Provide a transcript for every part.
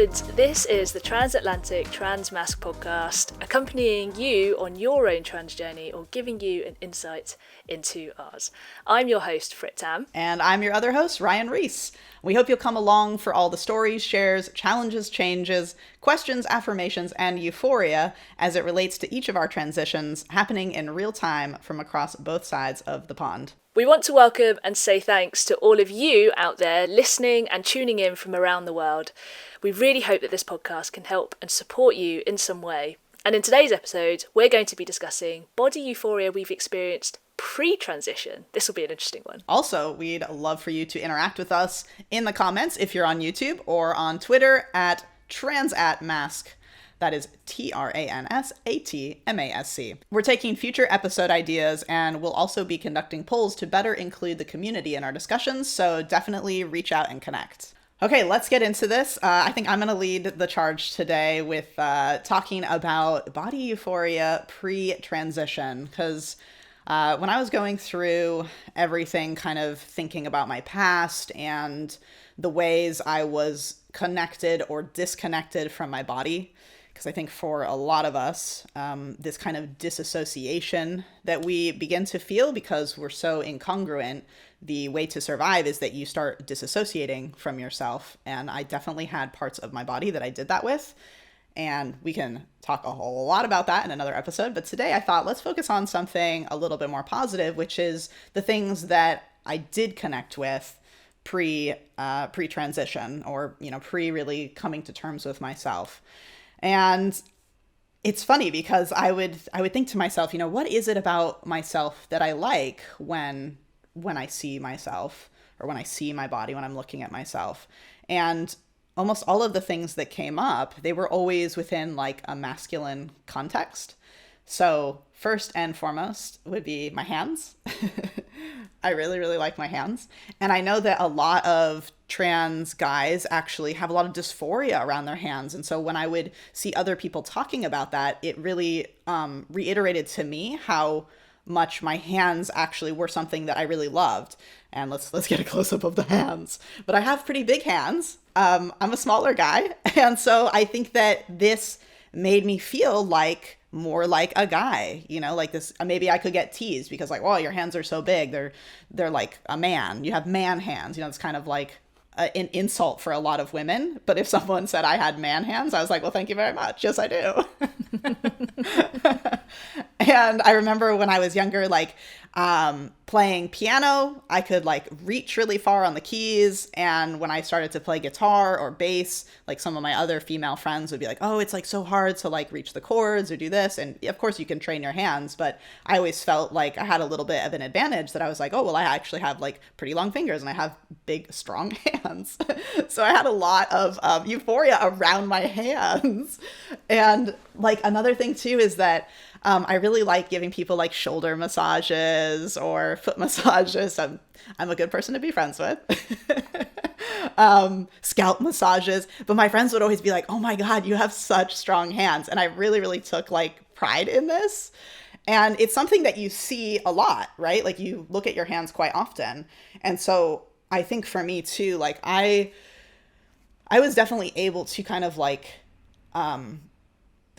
good. This is the TransAtlantic Trans Mask podcast, accompanying you on your own trans journey or giving you an insight into ours. I'm your host, Frit. And I'm your other host, Ryan Reese. We hope you'll come along for all the stories, shares, challenges, changes, questions, affirmations, and euphoria as it relates to each of our transitions happening in real time from across both sides of the pond. We want to welcome and say thanks to all of you out there listening and tuning in from around the world. We really hope that this podcast can help and support you in some way. And in today's episode, we're going to be discussing body euphoria we've experienced pre-transition. This will be an interesting one. Also, we'd love for you to interact with us in the comments if you're on YouTube or on Twitter at TransAtmask. That is TransAtmask. We're taking future episode ideas, and we'll also be conducting polls to better include the community in our discussions, so definitely reach out and connect. Okay, let's get into this. I think I'm going to lead the charge today with talking about body euphoria pre-transition, because when I was going through everything, kind of thinking about my past and the ways I was connected or disconnected from my body, because I think for a lot of us, this kind of disassociation that we begin to feel because we're so incongruent, the way to survive is that you start disassociating from yourself. And I definitely had parts of my body that I did that with. And we can talk a whole lot about that in another episode. But today I thought let's focus on something a little bit more positive, which is the things that I did connect with pre-transition or, pre really coming to terms with myself. And it's funny because I would think to myself, what is it about myself that I like when I see myself or when I see my body, when I'm looking at myself? And almost all of the things that came up, they were always within like a masculine context. So first and foremost would be my hands. I really, really like my hands. And I know that a lot of trans guys actually have a lot of dysphoria around their hands. And so when I would see other people talking about that, it really reiterated to me how much my hands actually were something that I really loved. And let's get a close-up of the hands. But I have pretty big hands. I'm a smaller guy. And so I think that this made me feel like more like a guy, like this. Maybe I could get teased because like, well, your hands are so big. They're like a man. You have man hands. It's kind of like an insult for a lot of women. But if someone said I had man hands, I was like, well, thank you very much. Yes, I do. And I remember when I was younger, like playing piano, I could like reach really far on the keys. And when I started to play guitar or bass, like some of my other female friends would be like, oh, it's like so hard to like reach the chords or do this. And of course you can train your hands, but I always felt like I had a little bit of an advantage that I was like, oh, well, I actually have like pretty long fingers and I have big, strong hands. So I had a lot of euphoria around my hands. And like another thing too is that I really like giving people like shoulder massages or foot massages. I'm a good person to be friends with. Scalp massages. But my friends would always be like, oh my God, you have such strong hands. And I really, really took like pride in this. And it's something that you see a lot, right? Like you look at your hands quite often. And so I think for me too, like I was definitely able to kind of like,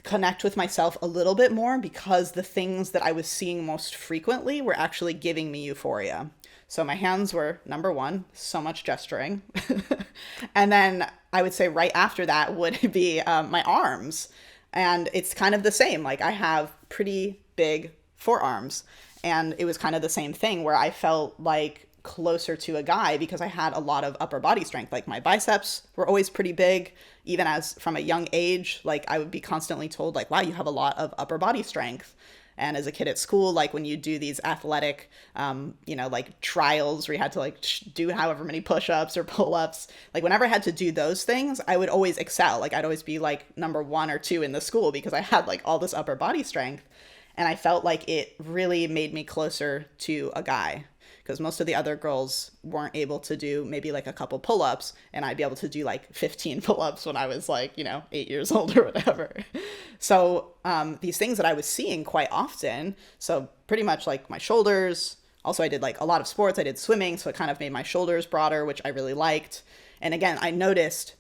connect with myself a little bit more because the things that I was seeing most frequently were actually giving me euphoria. So my hands were number one, so much gesturing. And then I would say right after that would be my arms. And it's kind of the same. Like I have pretty big forearms. And it was kind of the same thing where I felt like closer to a guy because I had a lot of upper body strength. Like my biceps were always pretty big, even as from a young age, like I would be constantly told like, wow, you have a lot of upper body strength. And as a kid at school, like when you do these athletic, like trials where you had to like do however many push-ups or pull-ups, like whenever I had to do those things, I would always excel. Like I'd always be like number 1 or 2 in the school because I had like all this upper body strength. And I felt like it really made me closer to a guy. Because most of the other girls weren't able to do maybe like a couple pull-ups, and I'd be able to do like 15 pull-ups when I was like, 8 years old or whatever. So these things that I was seeing quite often, so pretty much like my shoulders. Also, I did like a lot of sports. I did swimming, so it kind of made my shoulders broader, which I really liked. And again, I noticed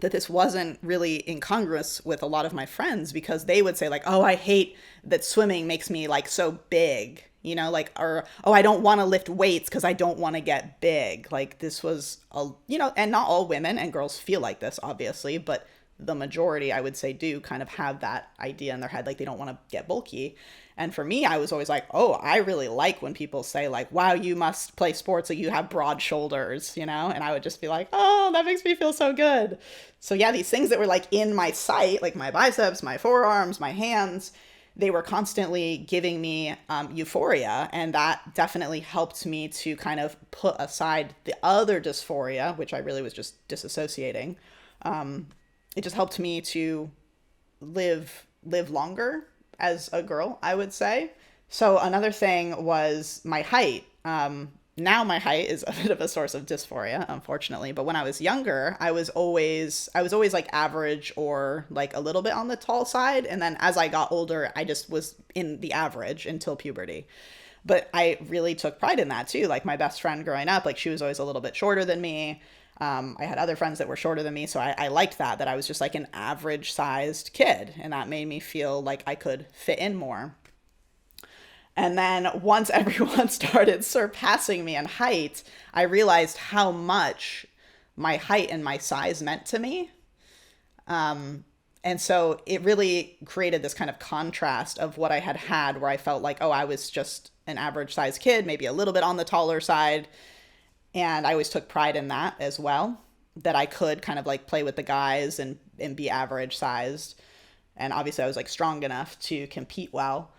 that this wasn't really incongruous with a lot of my friends, because they would say like, oh, I hate that swimming makes me like so big, you know, like, or, oh, I don't want to lift weights because I don't want to get big. Like this was a, you know, and not all women and girls feel like this, obviously, but the majority, I would say, do kind of have that idea in their head, like they don't want to get bulky. And for me, I was always like, oh, I really like when people say like, wow, you must play sports so you have broad shoulders, you know? And I would just be like, oh, that makes me feel so good. So yeah, these things that were like in my sight, like my biceps, my forearms, my hands, they were constantly giving me euphoria. And that definitely helped me to kind of put aside the other dysphoria, which I really was just disassociating. It just helped me to live longer as a girl, I would say. So another thing was my height. Now my height is a bit of a source of dysphoria, unfortunately. But when I was younger, I was always like average or like a little bit on the tall side. And then as I got older, I just was in the average until puberty. But I really took pride in that too. Like my best friend growing up, like she was always a little bit shorter than me. I had other friends that were shorter than me. So I liked that I was just like an average sized kid. And that made me feel like I could fit in more. And then once everyone started surpassing me in height, I realized how much my height and my size meant to me. And so it really created this kind of contrast of what I had where I felt like, oh, I was just an average sized kid, maybe a little bit on the taller side. And I always took pride in that as well, that I could kind of like play with the guys and be average sized. And obviously I was like strong enough to compete well.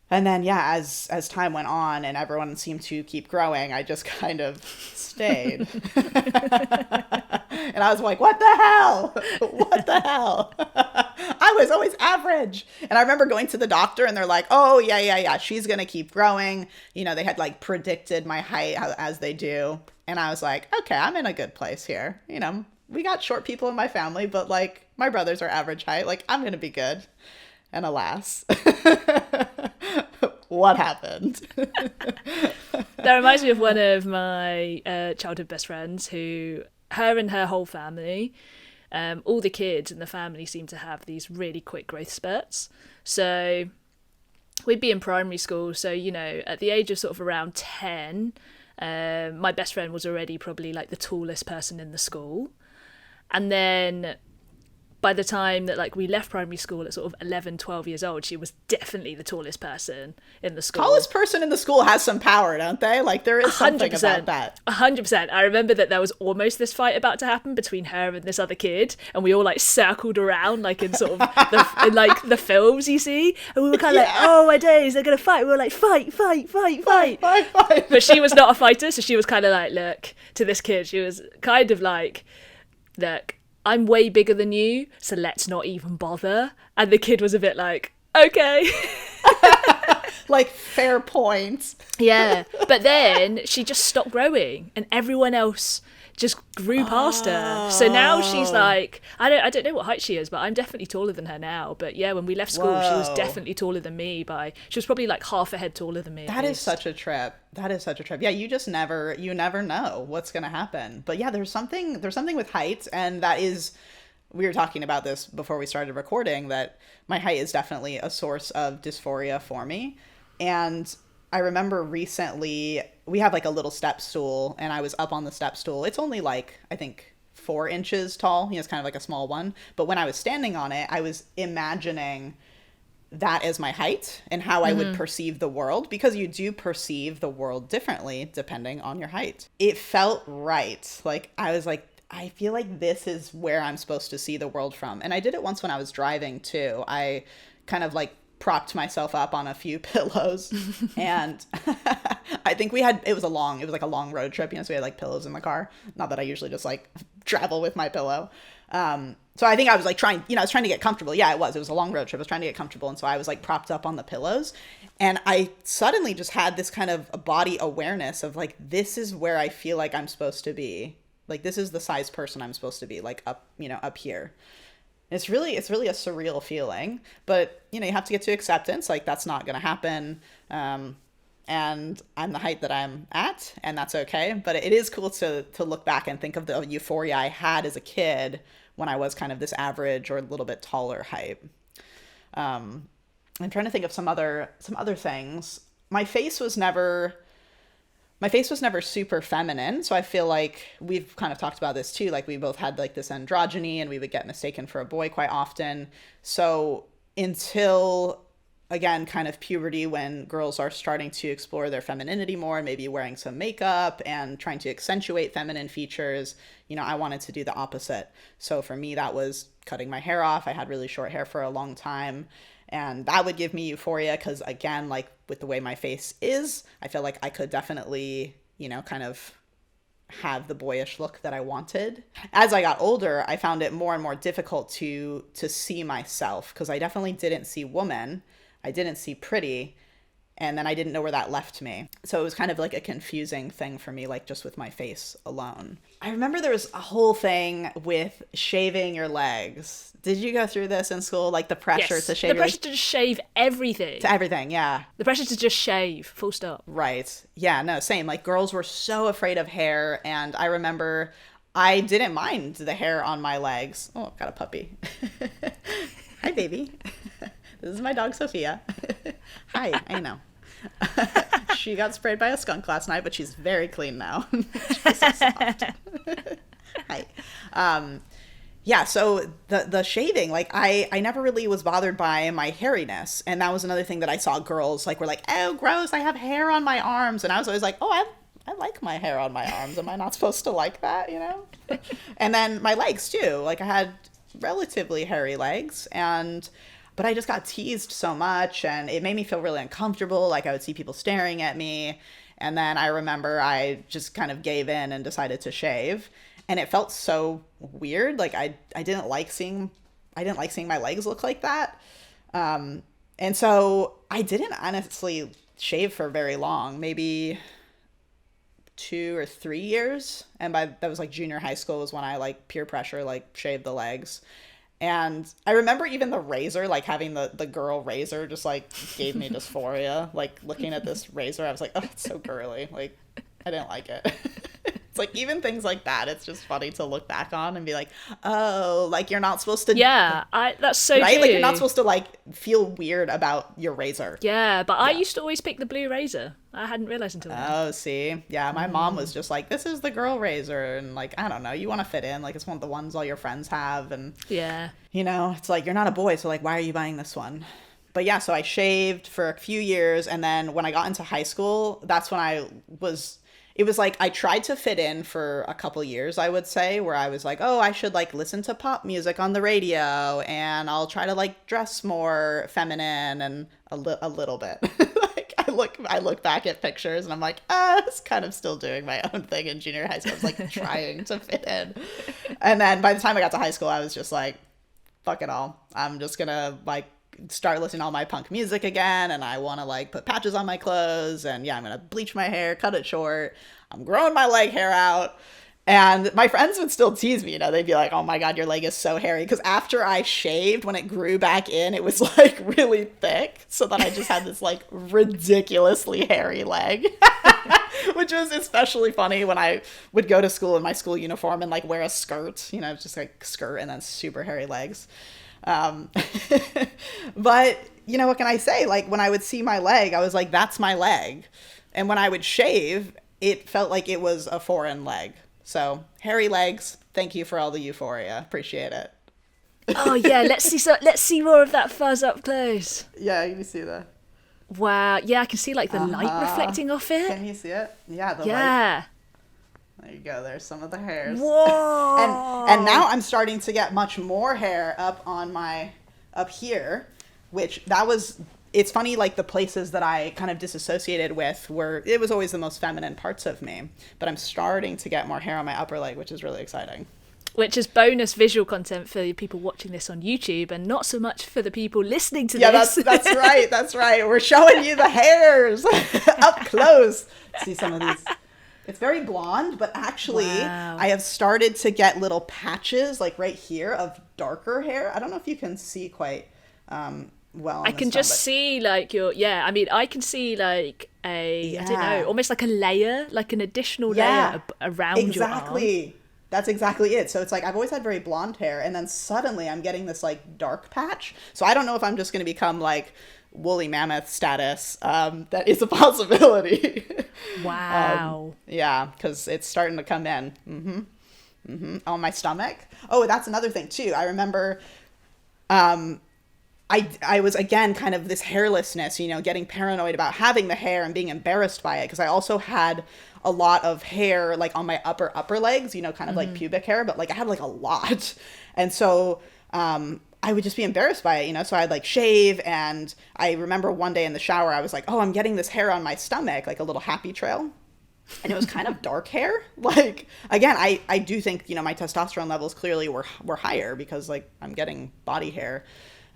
And then, yeah, as time went on and everyone seemed to keep growing, I just kind of stayed. And I was like, what the hell? What the hell? I was always average. And I remember going to the doctor and they're like, oh, yeah, she's going to keep growing. You know, they had like predicted my height as they do. And I was like, okay, I'm in a good place here. You know, we got short people in my family, but like my brothers are average height. Like I'm going to be good. And alas, what happened? That reminds me of one of my childhood best friends who, her and her whole family, all the kids in the family seem to have these really quick growth spurts. So we'd be in primary school. So, you know, at the age of sort of around 10, my best friend was already probably like the tallest person in the school. And then by the time that like we left primary school at sort of 11, 12 years old, she was definitely the tallest person in the school. Tallest person in the school has some power, don't they? Like there is something 100%, about that. 100%. I remember that there was almost this fight about to happen between her and this other kid, and we all like circled around like in sort of in like the films you see, and we were kind of like, oh my days, they're gonna fight. We were like, fight. But she was not a fighter, so she was kind of like, look, to this kid, she was kind of like, look, I'm way bigger than you, so let's not even bother. And the kid was a bit like, okay. Like, fair point. Yeah. But then she just stopped growing and everyone else just grew past her. So now she's like, I don't know what height she is, but I'm definitely taller than her now. But yeah, when we left school, she was definitely taller than me she was probably like half a head taller than me. That is such a trip. Yeah, you never know what's going to happen. But yeah, there's something with height, and that is, we were talking about this before we started recording, that my height is definitely a source of dysphoria for me. And I remember recently we have like a little step stool, and I was up on the step stool. It's only like, I think 4 inches tall. You know, it's kind of like a small one. But when I was standing on it, I was imagining that as my height and how I would perceive the world, because you do perceive the world differently depending on your height. It felt right. Like I was like, I feel like this is where I'm supposed to see the world from. And I did it once when I was driving too. I kind of like propped myself up on a few pillows and I think it was like a long road trip, you know, so we had like pillows in the car. Not that I usually just like travel with my pillow. So I think I was like I was trying to get comfortable. Yeah, it was a long road trip. I was trying to get comfortable. And so I was like propped up on the pillows, and I suddenly just had this kind of a body awareness of like, this is where I feel like I'm supposed to be. Like, this is the size person I'm supposed to be, like up here. It's really a surreal feeling, but you know, you have to get to acceptance. Like, that's not going to happen. and I'm the height that I'm at, and that's okay. But it is cool to look back and think of the euphoria I had as a kid when I was kind of this average or a little bit taller height. I'm trying to think of some other things. My face was never super feminine, so I feel like we've kind of talked about this too. Like we both had like this androgyny, and we would get mistaken for a boy quite often. So until, again, kind of puberty, when girls are starting to explore their femininity more, maybe wearing some makeup and trying to accentuate feminine features, I wanted to do the opposite. So for me, that was cutting my hair off. I had really short hair for a long time. And that would give me euphoria because, again, like with the way my face is, I feel like I could definitely, kind of have the boyish look that I wanted. As I got older, I found it more and more difficult to see myself because I definitely didn't see woman. I didn't see pretty. And then I didn't know where that left me. So it was kind of like a confusing thing for me, like just with my face alone. I remember there was a whole thing with shaving your legs. Did you go through this in school? Like the pressure to shave the pressure to just shave everything. To everything, yeah. The pressure to just shave, full stop. Right. Yeah, no, same. Like girls were so afraid of hair. And I remember I didn't mind the hair on my legs. Oh, I've got a puppy. Hi, baby. This is my dog, Sophia. Hi, I know. She got sprayed by a skunk last night, but she's very clean now. She's so soft. Hi. Yeah, so the shaving, like I never really was bothered by my hairiness. And that was another thing that I saw girls like were like, oh, gross, I have hair on my arms. And I was always like, oh, I like my hair on my arms. Am I not supposed to like that, And then my legs too. Like I had relatively hairy legs, but I just got teased so much and it made me feel really uncomfortable. Like I would see people staring at me. And then I remember I just kind of gave in and decided to shave. And it felt so weird. Like I didn't like seeing my legs look like that. And so I didn't honestly shave for very long, maybe 2 or 3 years. And that was like junior high school was when I like peer pressure, like shaved the legs. And I remember even the razor, like having the girl razor just like gave me dysphoria. Like looking at this razor, I was like, oh, it's so girly. Like I didn't like it. It's like even things like that, it's just funny to look back on and be like, oh, like you're not supposed to. Yeah, that's so right? true. Like you're not supposed to like feel weird about your razor. Yeah, but I used to always pick the blue razor. I hadn't realized until then. Oh, see? Yeah, my mom was just like, this is the girl razor. And like, I don't know, you want to fit in. Like it's one of the ones all your friends have. And, yeah, it's like, you're not a boy. So like, why are you buying this one? But yeah, so I shaved for a few years. And then when I got into high school, that's when it was like I tried to fit in for a couple years, I would say, where I was like, oh, I should like listen to pop music on the radio and I'll try to like dress more feminine and a little bit. Like I look back at pictures and I'm like, I was kind of still doing my own thing in junior high school. I was like trying to fit in. And then by the time I got to high school, I was just like, fuck it all. I'm just gonna like start listening to all my punk music again, and I want to like put patches on my clothes, and I'm gonna bleach my hair, cut it short. I'm growing my leg hair out. And my friends would still tease me, they'd be like, oh my god, your leg is so hairy, because after I shaved, when it grew back in, it was like really thick, so that I just had this like ridiculously hairy leg. Which was especially funny when I would go to school in my school uniform and like wear a skirt, just like skirt and then super hairy legs. But what can I say? Like when I would see my leg, I was like, that's my leg. And when I would shave, it felt like it was a foreign leg. So hairy legs, thank you for all the euphoria. Appreciate it. Oh yeah, let's see more of that fuzz up close. Yeah, you can see that. Wow, yeah, I can see like the light reflecting off it. Can you see it? Yeah, the light. Yeah. There you go. There's some of the hairs. Whoa! And now I'm starting to get much more hair up here, it's funny, like the places that I kind of disassociated with it was always the most feminine parts of me, but I'm starting to get more hair on my upper leg, which is really exciting. Which is bonus visual content for the people watching this on YouTube and not so much for the people listening to this. Yeah, that's right. That's right. We're showing you the hairs up close. See some of these. It's very blonde, but actually wow. I have started to get little patches like right here of darker hair. I don't know if you can see quite well. I can just see like I can see like I don't know, almost like a layer, like an additional layer around your arm. Exactly. That's exactly it. So it's like I've always had very blonde hair, and then suddenly I'm getting this like dark patch. So I don't know if I'm just going to become like woolly mammoth status. That is a possibility. Wow. Yeah, because it's starting to come in. On my stomach. Oh, that's another thing too. I remember I was, again, kind of this hairlessness, you know, getting paranoid about having the hair and being embarrassed by it, because I also had a lot of hair like on my upper legs, you know, kind of like pubic hair, but like I had like a lot. And so I would just be embarrassed by it, you know, so I'd like shave. And I remember one day in the shower, I was like, oh, I'm getting this hair on my stomach, like a little happy trail. And it was kind of dark hair. Like, again, I do think, you know, my testosterone levels clearly were higher because like I'm getting body hair,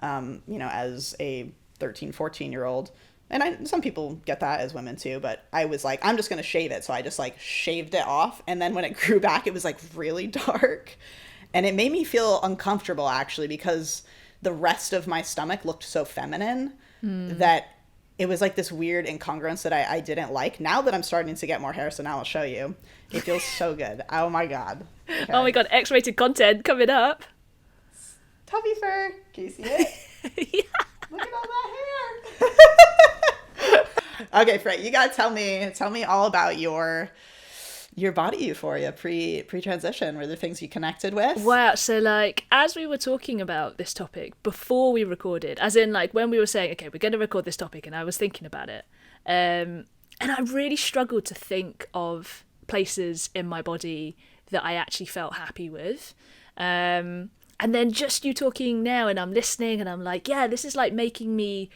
you know, as a 13, 14-year-old. And some people get that as women too, but I was like, I'm just going to shave it. So I just like shaved it off. And then when it grew back, it was like really dark. And it made me feel uncomfortable actually, because the rest of my stomach looked so feminine that it was like this weird incongruence that I didn't like. Now that I'm starting to get more hair, so now I'll show you. It feels so good. Oh my God. Okay. Oh my God, X-rated content coming up. Tubby fur. Can you see it? Yeah. Look at all that hair. Okay, Frit, you gotta tell me all about your body euphoria pre-transition. Were there things you connected with? Wow. So like, as we were talking about this topic before we recorded, as in like when we were saying, okay, we're going to record this topic, and I was thinking about it, and I really struggled to think of places in my body that I actually felt happy with. And then just you talking now, and I'm listening, and I'm like, yeah, this is like making me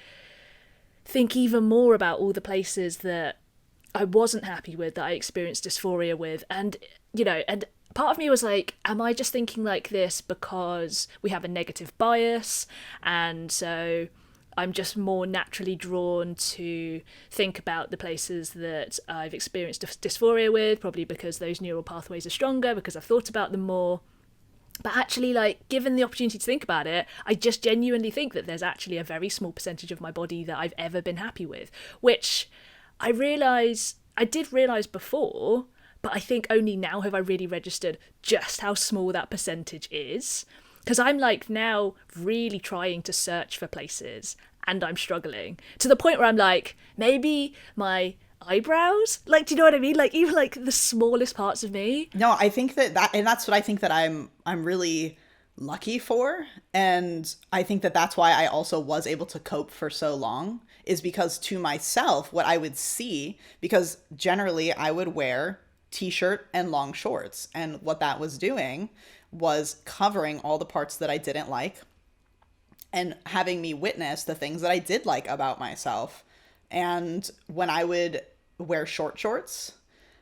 think even more about all the places that I wasn't happy with, that I experienced dysphoria with. And, you know, and part of me was like, am I just thinking like this because we have a negative bias? And so I'm just more naturally drawn to think about the places that I've experienced dysphoria with, probably because those neural pathways are stronger, because I've thought about them more. But actually, like, given the opportunity to think about it, I just genuinely think that there's actually a very small percentage of my body that I've ever been happy with, which I did realise before, but I think only now have I really registered just how small that percentage is. Because I'm like now really trying to search for places, and I'm struggling to the point where I'm like, maybe my eyebrows, like, do you know what I mean? Like, even like the smallest parts of me. No, I think and that's what I think that I'm really lucky for. And I think that that's why I also was able to cope for so long, is because to myself, what I would see, because generally I would wear t-shirt and long shorts, and what that was doing was covering all the parts that I didn't like and having me witness the things that I did like about myself. And when I would wear short shorts,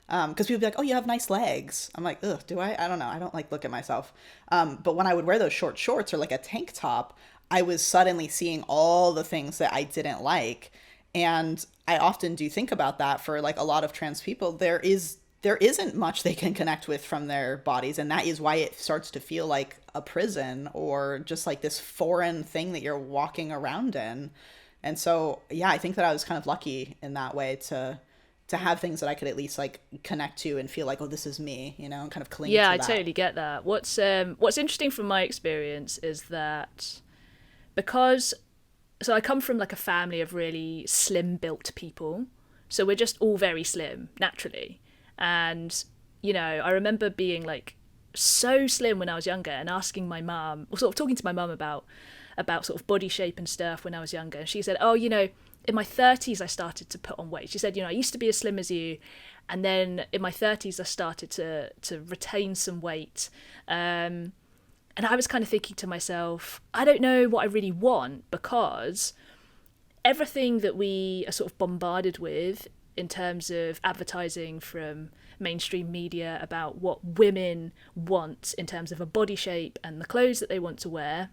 because people would be like, oh, you have nice legs. I'm like, ugh, do I? I don't know. I don't like look at myself. But when I would wear those short shorts or like a tank top, I was suddenly seeing all the things that I didn't like. And I often do think about that for like a lot of trans people. There isn't much they can connect with from their bodies. And that is why it starts to feel like a prison or just like this foreign thing that you're walking around in. And so, yeah, I think that I was kind of lucky in that way to have things that I could at least like connect to and feel like, oh, this is me, you know, and kind of cling to that. Yeah, I totally get that. What's interesting from my experience is that so I come from like a family of really slim built people. So we're just all very slim naturally. And, you know, I remember being like so slim when I was younger and asking my mum, or sort of talking to my mum about sort of body shape and stuff when I was younger. And she said, oh, you know, in my 30s, I started to put on weight. She said, you know, I used to be as slim as you. And then in my 30s, I started to retain some weight. And I was kind of thinking to myself, I don't know what I really want, because everything that we are sort of bombarded with in terms of advertising from mainstream media about what women want in terms of a body shape and the clothes that they want to wear,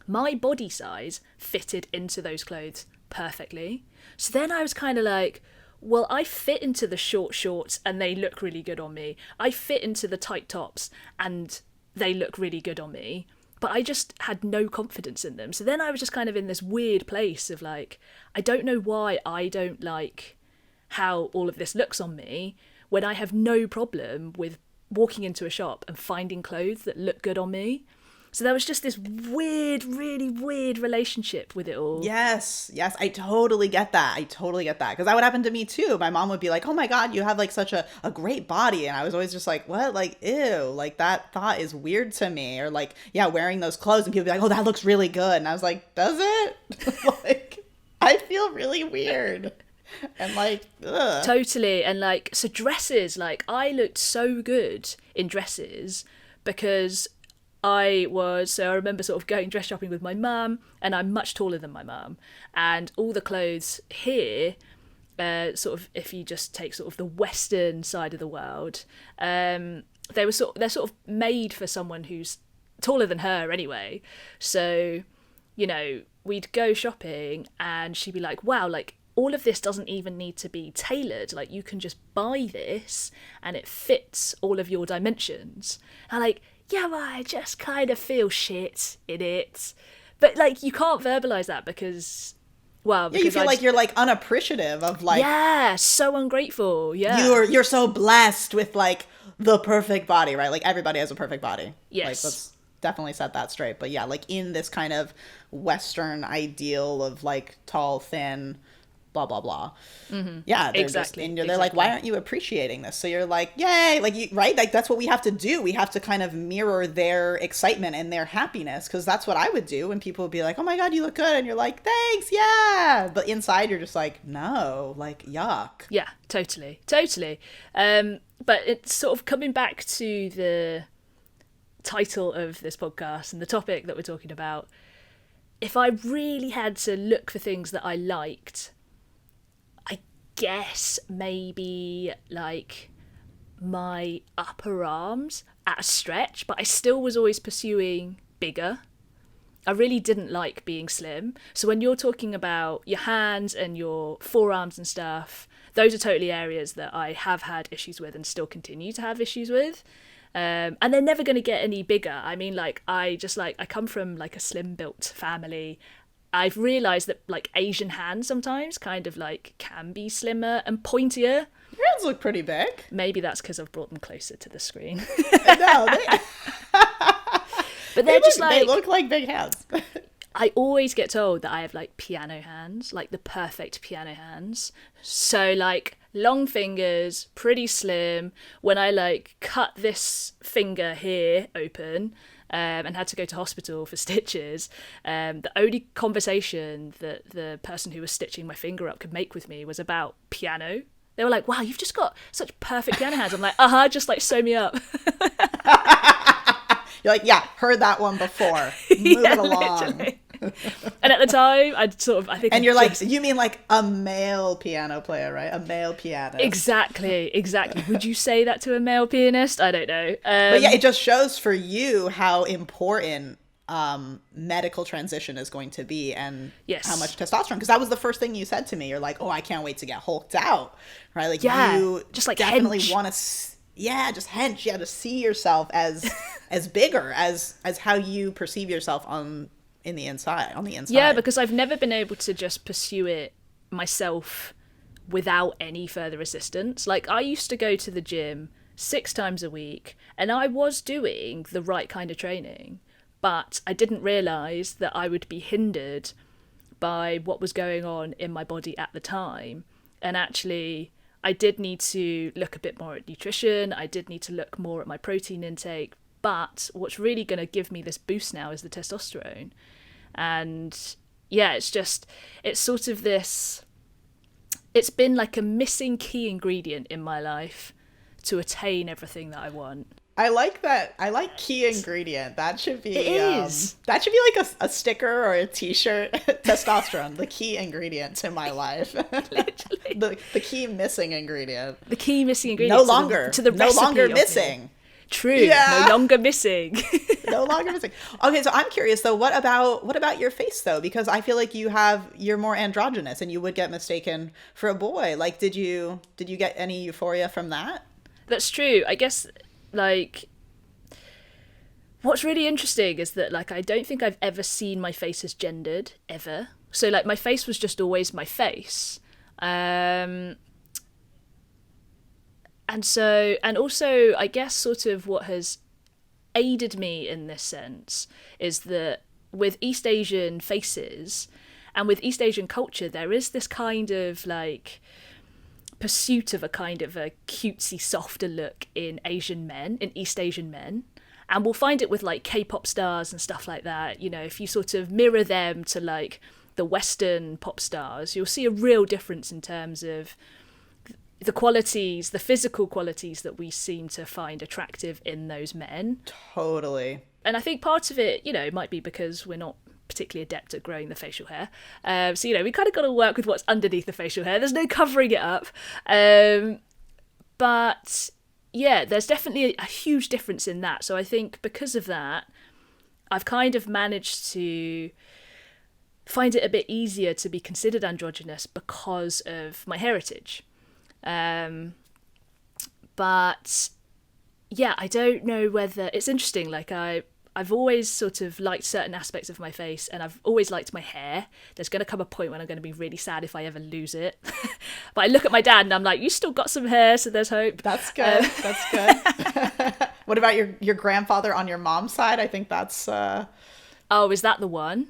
my body size fitted into those clothes perfectly. So then I was kind of like, well, I fit into the short shorts and they look really good on me. I fit into the tight tops and they look really good on me. But I just had no confidence in them. So then I was just kind of in this weird place of like, I don't know why I don't like how all of this looks on me when I have no problem with walking into a shop and finding clothes that look good on me. So there was just this weird, really weird relationship with it all. Yes, I totally get that. Because that would happen to me too. My mom would be like, oh my God, you have like such a great body. And I was always just like, what? Like, ew, like that thought is weird to me. Or like, yeah, wearing those clothes and people be like, oh, that looks really good. And I was like, does it? Like, I feel really weird. And like, ugh. Totally. And like, so dresses, like I looked so good in dresses because I remember sort of going dress shopping with my mum, and I'm much taller than my mum, and all the clothes here, sort of if you just take sort of the western side of the world, they're sort of made for someone who's taller than her anyway. So, you know, we'd go shopping and she'd be like, wow, like all of this doesn't even need to be tailored. Like you can just buy this and it fits all of your dimensions. And like, yeah, well, I just kind of feel shit in it. But, like, you can't verbalise that because, well... Yeah, you feel like you're, like, unappreciative of, like... Yeah, so ungrateful, yeah. You're so blessed with, like, the perfect body, right? Like, everybody has a perfect body. Yes. Like, let's definitely set that straight. But, yeah, like, in this kind of Western ideal of, like, tall, thin... blah blah blah. Mm-hmm. Yeah, they're exactly. They're like, why aren't you appreciating this? So you're like, yay, like you, right? Like that's what we have to do. We have to kind of mirror their excitement and their happiness, because that's what I would do when people would be like, oh my God, you look good, and you're like, thanks, yeah. But inside you're just like, no, like yuck. Yeah, totally. But it's sort of coming back to the title of this podcast and the topic that we're talking about. If I really had to look for things that I liked, guess maybe like my upper arms at a stretch, but I still was always pursuing bigger. I really didn't like being slim. So when you're talking about your hands and your forearms and stuff, those are totally areas that I have had issues with and still continue to have issues with. And they're never going to get any bigger. I mean, like, I come from like a slim built family. I've realised that like Asian hands sometimes kind of like can be slimmer and pointier. Your hands look pretty big. Maybe that's because I've brought them closer to the screen. No, but they're just they look like big hands. I always get told that I have like piano hands, like the perfect piano hands. So like long fingers, pretty slim. When I like cut this finger here open, and had to go to hospital for stitches, the only conversation that the person who was stitching my finger up could make with me was about piano. They were like, wow, you've just got such perfect piano hands. I'm like, just like sew me up. You're like, yeah, heard that one before. Move it along. Literally. And at the time, I think... And you're like, you mean like a male piano player, right? A male pianist. Exactly. Would you say that to a male pianist? I don't know. But yeah, it just shows for you how important medical transition is going to be, and how much testosterone. Because that was the first thing you said to me. You're like, oh, I can't wait to get hulked out, right? Like, you just like definitely want to... just hench. Yeah, to see yourself as bigger, as how you perceive yourself on the inside. Yeah, because I've never been able to just pursue it myself without any further assistance. Like, I used to go to the gym 6 times a week, and I was doing the right kind of training, but I didn't realise that I would be hindered by what was going on in my body at the time. And actually, I did need to look a bit more at nutrition. I did need to look more at my protein intake. But what's really going to give me this boost now is the testosterone. And yeah, it's sort of this... It's been like a missing key ingredient in my life to attain everything that I want. I like that. I like key ingredient. That should be... It is. That should be like a sticker or a t-shirt. Testosterone, the key ingredient to my life. Literally. the key missing ingredient. The key missing ingredient. No longer. To the no recipe longer of missing. It. True. Yeah. No longer missing. No longer missing. Okay, so I'm curious though, what about your face though? Because I feel like you're more androgynous and you would get mistaken for a boy. Like, did you get any euphoria from that? That's true. I guess, like, what's really interesting is that, like, I don't think I've ever seen my face as gendered, ever. So, like, my face was just always my face. And also, I guess sort of what has aided me in this sense is that with East Asian faces and with East Asian culture, there is this kind of like pursuit of a kind of a cutesy, softer look in Asian men, in East Asian men. And we'll find it with like K-pop stars and stuff like that. You know, if you sort of mirror them to like the Western pop stars, you'll see a real difference in terms of the qualities, the physical qualities that we seem to find attractive in those men. Totally. And I think part of it, you know, might be because we're not particularly adept at growing the facial hair. So, you know, we kind of got to work with what's underneath the facial hair. There's no covering it up. But yeah, there's definitely a huge difference in that. So I think because of that, I've kind of managed to find it a bit easier to be considered androgynous because of my heritage. But yeah, I don't know whether it's interesting. Like I've always sort of liked certain aspects of my face, and I've always liked my hair. There's going to come a point when I'm going to be really sad if I ever lose it. But I look at my dad and I'm like, you still got some hair, so there's hope. That's good. That's good. What about your grandfather on your mom's side? I think that's Oh, is that the one?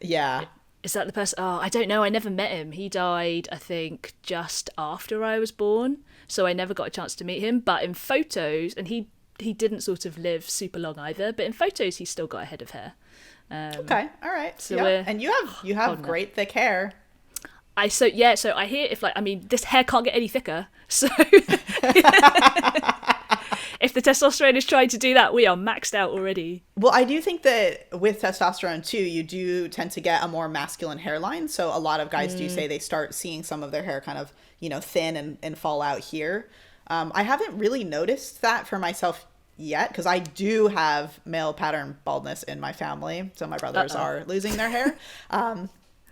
Yeah. Is that the person? Oh, I don't know. I never met him. He died, I think, just after I was born. So I never got a chance to meet him. But in photos, and he didn't sort of live super long either, but in photos he's still got a head of hair. Okay, all right. So yeah. And you have great thick hair. So I hear this hair can't get any thicker. So if the testosterone is trying to do that, we are maxed out already. Well, I do think that with testosterone too, you do tend to get a more masculine hairline. So a lot of guys do say they start seeing some of their hair kind of, you know, thin and fall out here. I haven't really noticed that for myself yet, because I do have male pattern baldness in my family. So my brothers are losing their hair.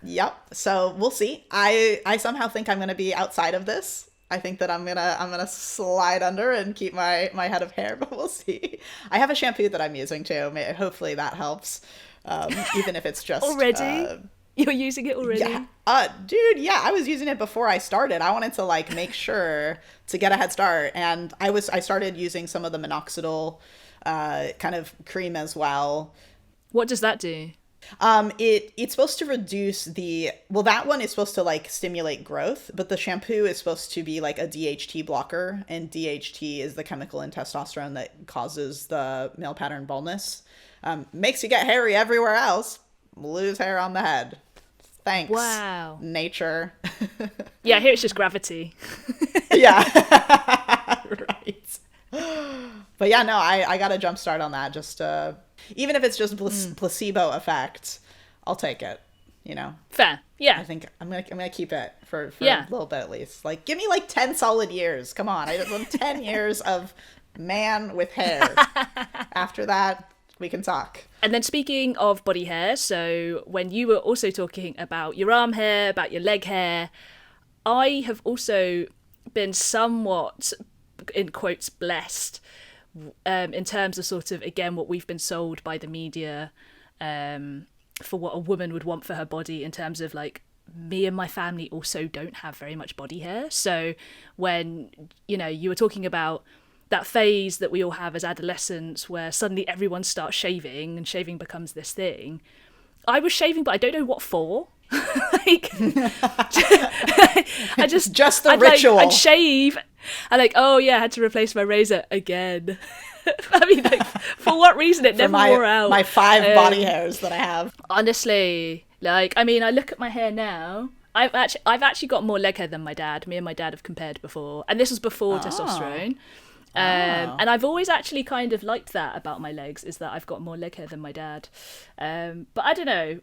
Yep. So we'll see. I somehow think I'm going to be outside of this. I think that I'm gonna slide under and keep my head of hair, but we'll see. I have a shampoo that I'm using too. Hopefully that helps, even if it's just already. You're using it already? Yeah. Dude, yeah, I was using it before I started. I wanted to like make sure to get a head start, and I started using some of the minoxidil kind of cream as well. What does that do? It's supposed to reduce that one is supposed to like stimulate growth, but the shampoo is supposed to be like a DHT blocker, and DHT is the chemical in testosterone that causes the male pattern baldness. Makes you get hairy everywhere else, lose hair on the head. Thanks. Wow. Nature. Yeah, here it's just gravity. Yeah. Right. But yeah, no, I got a jump start on that. Just even if it's just placebo effect, I'll take it. You know. Fair. Yeah. I think I'm gonna keep it for a little bit at least. Like, give me like 10 solid years. Come on, I just want 10 years of man with hair. After that, we can talk. And then speaking of body hair, so when you were also talking about your arm hair, about your leg hair, I have also been somewhat, in quotes, blessed in terms of sort of, again, what we've been sold by the media for what a woman would want for her body, in terms of like, me and my family also don't have very much body hair. So when, you know, you were talking about that phase that we all have as adolescents where suddenly everyone starts shaving and shaving becomes this thing. I was shaving, but I don't know what for. Like, I just the ritual. I'd shave. And like, oh yeah, I had to replace my razor again. I mean, like, for what reason? It never wore out. My 5 body hairs that I have. Honestly, like, I mean, I look at my hair now. I've actually got more leg hair than my dad. Me and my dad have compared before, and this was before testosterone. And I've always actually kind of liked that about my legs, is that I've got more leg hair than my dad. But I don't know.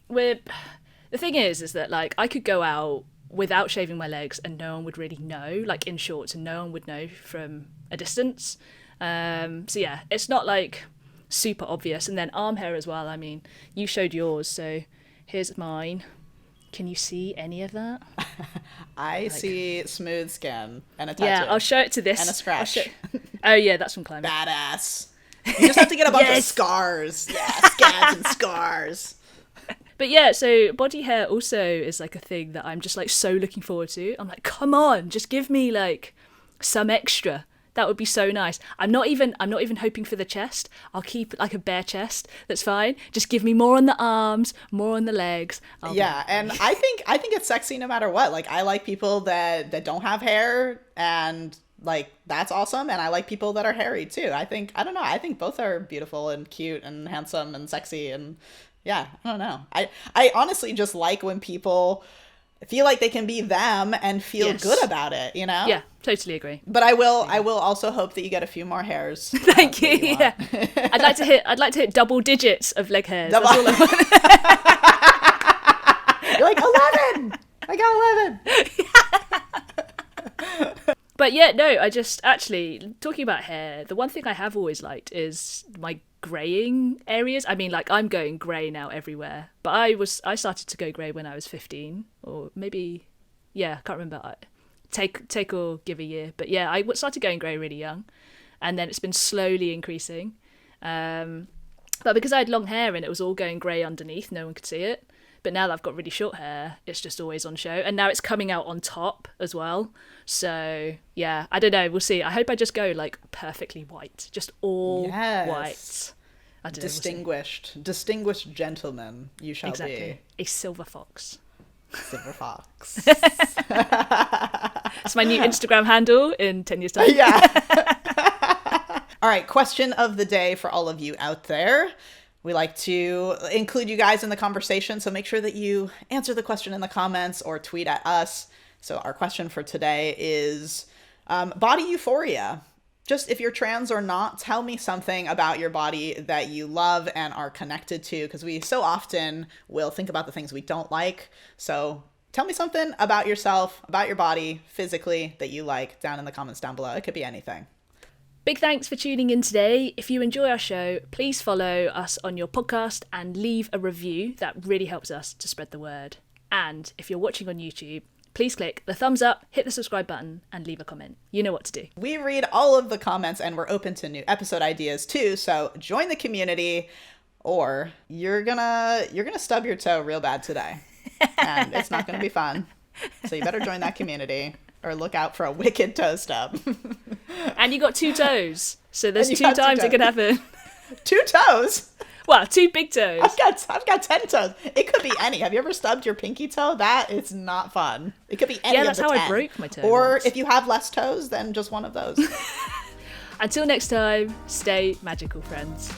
The thing is that like I could go out without shaving my legs and no one would really know, like in shorts, and no one would know from a distance. So yeah, it's not like super obvious. And then arm hair as well. I mean, you showed yours, so here's mine. Can you see any of that? I see smooth skin and a tattoo. Yeah, I'll show it to this. And a scratch. Oh yeah, that's from climbing. Badass. You just have to get a bunch of scars. Yeah, scabs and scars. But yeah, so body hair also is like a thing that I'm just like so looking forward to. I'm like, come on, just give me like some extra. That would be so nice. I'm not even hoping for the chest. I'll keep like a bare chest. That's fine. Just give me more on the arms, more on the legs. Yeah, and I think it's sexy no matter what. Like, I like people that don't have hair, and like that's awesome. And I like people that are hairy too. I think both are beautiful and cute and handsome and sexy. And yeah, I don't know. I honestly just like when people feel like they can be them and feel good about it, you know? Yeah, totally agree. But I will also hope that you get a few more hairs. Thank you. Yeah. I'd like to hit double digits of leg hairs. That's all I want. You're like 11. I got 11. But yeah, no, I just actually talking about hair, the one thing I have always liked is my greying areas. I mean, like, I'm going grey now everywhere, but I started to go grey when I was 15, or maybe, yeah, I can't remember. Take or give a year, but yeah, I started going grey really young, and then it's been slowly increasing. But because I had long hair and it was all going grey underneath, no one could see it. But now that I've got really short hair, it's just always on show. And now it's coming out on top as well. So, yeah, I don't know. We'll see. I hope I just go, like, perfectly white. Just all white. I don't know. Distinguished gentleman you shall be. A silver fox. Silver fox. It's my new Instagram handle in 10 years' time. Yeah. All right, question of the day for all of you out there. We like to include you guys in the conversation, so make sure that you answer the question in the comments or tweet at us. So our question for today is body euphoria. Just if you're trans or not, tell me something about your body that you love and are connected to, because we so often will think about the things we don't like. So tell me something about yourself, about your body, physically, that you like down in the comments down below. It could be anything. Big thanks for tuning in today. If you enjoy our show, please follow us on your podcast and leave a review. That really helps us to spread the word. And if you're watching on YouTube, please click the thumbs up, hit the subscribe button, and leave a comment. You know what to do. We read all of the comments and we're open to new episode ideas too, so join the community or you're gonna stub your toe real bad today. And it's not gonna be fun. So you better join that community or look out for a wicked toe stub. And you got 2 toes, so there's 2 times it can happen. 2 toes? Well, 2 big toes. I've got 10 toes. It could be any. Have you ever stubbed your pinky toe? That is not fun. It could be any of the 10. Yeah, that's how I broke my toe. Or once. If you have less toes, then just one of those. Until next time, stay magical, friends.